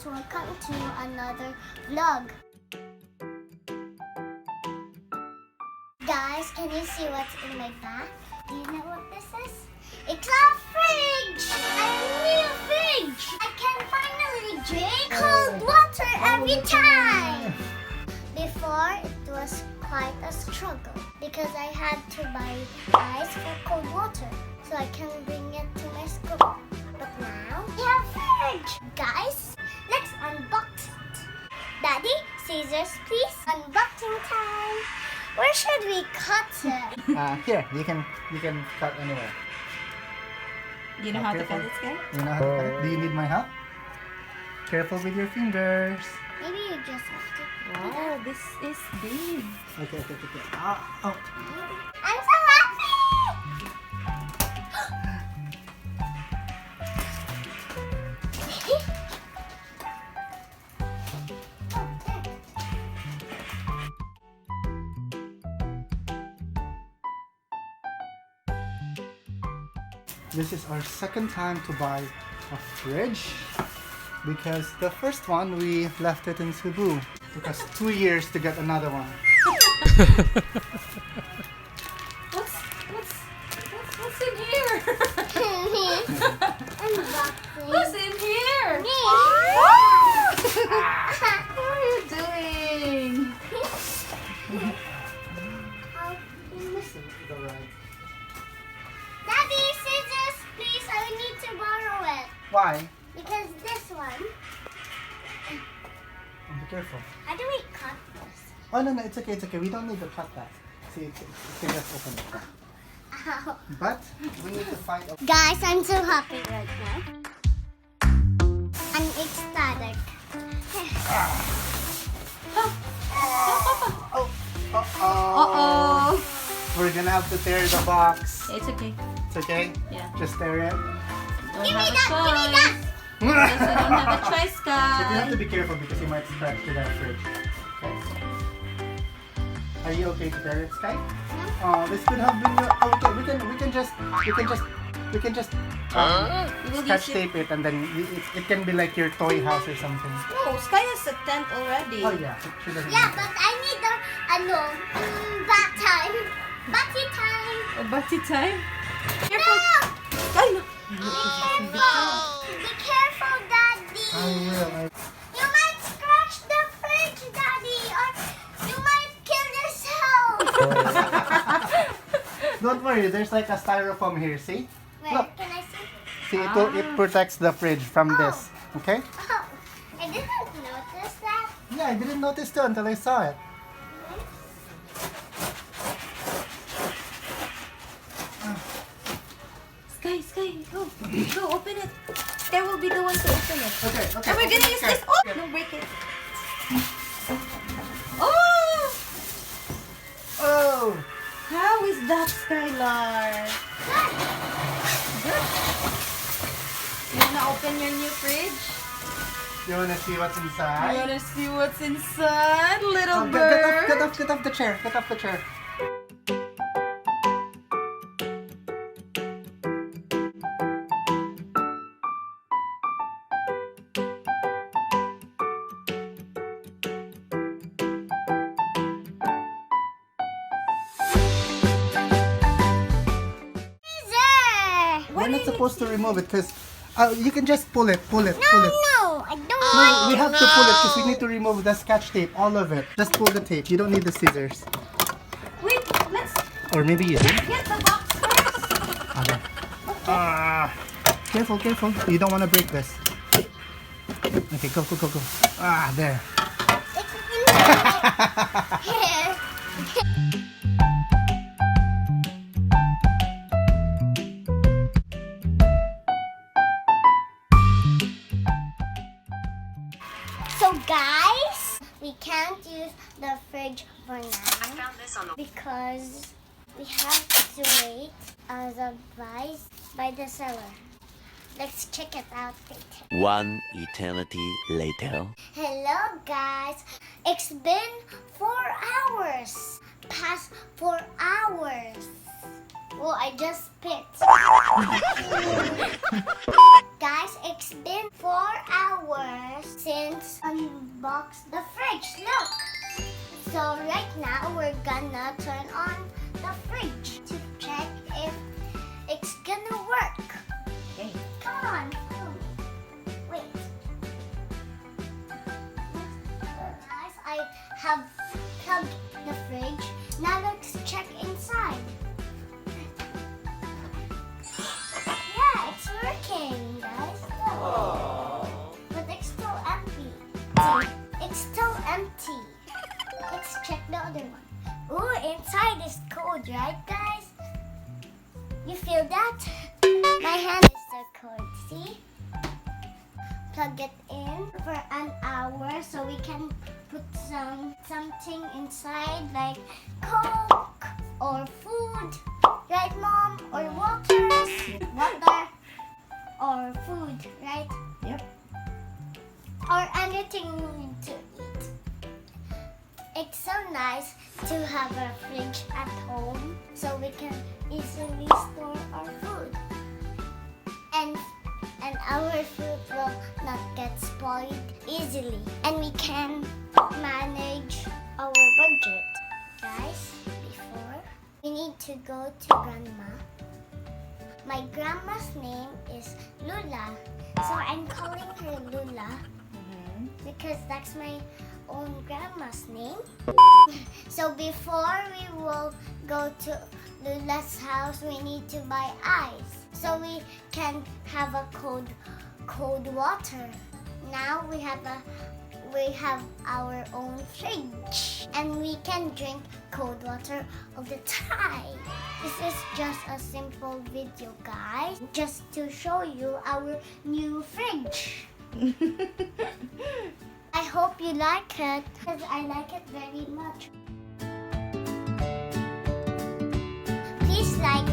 guys, welcome to another vlog. Guys, can you see what's in my bag? Do you know what this is? It's a fridge! A new fridge! I can finally drink cold water every time! Before, it was quite a struggle because I had to buy ice for cold water so I can bring it to my school. But now, we have fridge! Guys, let's unbox it. Daddy, scissors please. Unboxing time. Where should we cut it? Here, you can cut anywhere. You know how to cut it, guys? You know how to cut it? Do you need my help? Careful with your fingers. Maybe you just have to. Wow, this is big. Okay. Oh. I'm so happy! This is our second time to buy a fridge because the first one we left it in Cebu. It took us 2 years to get another one. What's in here? Unboxing. What's in here? Me. What are you doing? Daddy, scissors, please. I need to borrow it. Why? Because this one. Oh, be careful. How do we cut this? Oh no, it's okay. We don't need to cut that. See, you can just open it. Ow. But we need to find a... Guys, I'm so happy right now. I'm ecstatic. Oh. Uh-oh. We're gonna have to tear the box. It's okay. It's okay? Yeah. Just tear it. Don't Give me have a that! Give me choice. that! Yes, we don't have a choice, But you have guys. to be careful because you might scratch to that fridge. Okay. Are you okay to tear it, Sky? Oh, this could have been your... Oh, okay, we can just We will scratch use it. tape it and then it can be like your toy house or something. No, Sky has a tent already. Oh yeah, she doesn't Yeah, need but I need the bat time. Batty time. A batty time. No! Careful. Sky, no. Careful! Be careful, Daddy! I will. You might scratch the fridge, Daddy, or you might kill yourself! Don't worry, there's like a styrofoam here, see? Wait, Look. can I see? See, it protects the fridge from this, okay? Oh, I didn't notice that. Yeah, I didn't notice too until I saw it. Sky, go. Go, open it. Sky will be the one to open it. Okay. And we're gonna use okay. this. Oh, don't break it. Oh! Oh! How is that, Skylar? Good. You wanna open your new fridge? You wanna see what's You inside? wanna see what's inside, little Oh, bird? get off the chair. Get off the chair. Scissor! We're not supposed to remove it because you can just pull it. No, I don't No, we want have to pull it because we need to remove the scotch tape, all of it. Just pull the tape. You don't need the scissors. Wait, let's Or maybe you do. get the box first. Okay. Careful. You don't want to break this. Okay, go. There. It's in here. So guys, we can't use the fridge for now because we have to wait as advised by the seller. Let's check it out later. One eternity later. Hello guys, it's been 4 hours. Past 4 hours. Well, I just picked. Guys, it's been 4 hours since So right now we're gonna turn on the fridge to check if it's gonna work. Okay. Come on, follow me. Wait. Guys, I have plugged the fridge. Now let's check inside. Yeah, it's working, guys. But it's still empty. It's still empty. Let's check the other one. Ooh, inside is cold, right, guys? You feel that? My hand is so cold, see? Plug it in for an hour so we can put something inside like Coke or food, right, Mom? Or water or food, right? Yep. Or anything we need to eat. It's so nice to have a fridge at home so we can easily store our food. And our food will not get spoiled easily. And we can manage our budget. Guys, before we need to go to Grandma. My grandma's name is Lula. So I'm calling her Lula because that's my own grandma's name. So before we will go to Lula's house, we need to buy ice so we can have a cold water. Now we have our own fridge and we can drink cold water all the time. This is just a simple video, guys, just to show you our new fridge. I hope you like it because I like it very much. Please like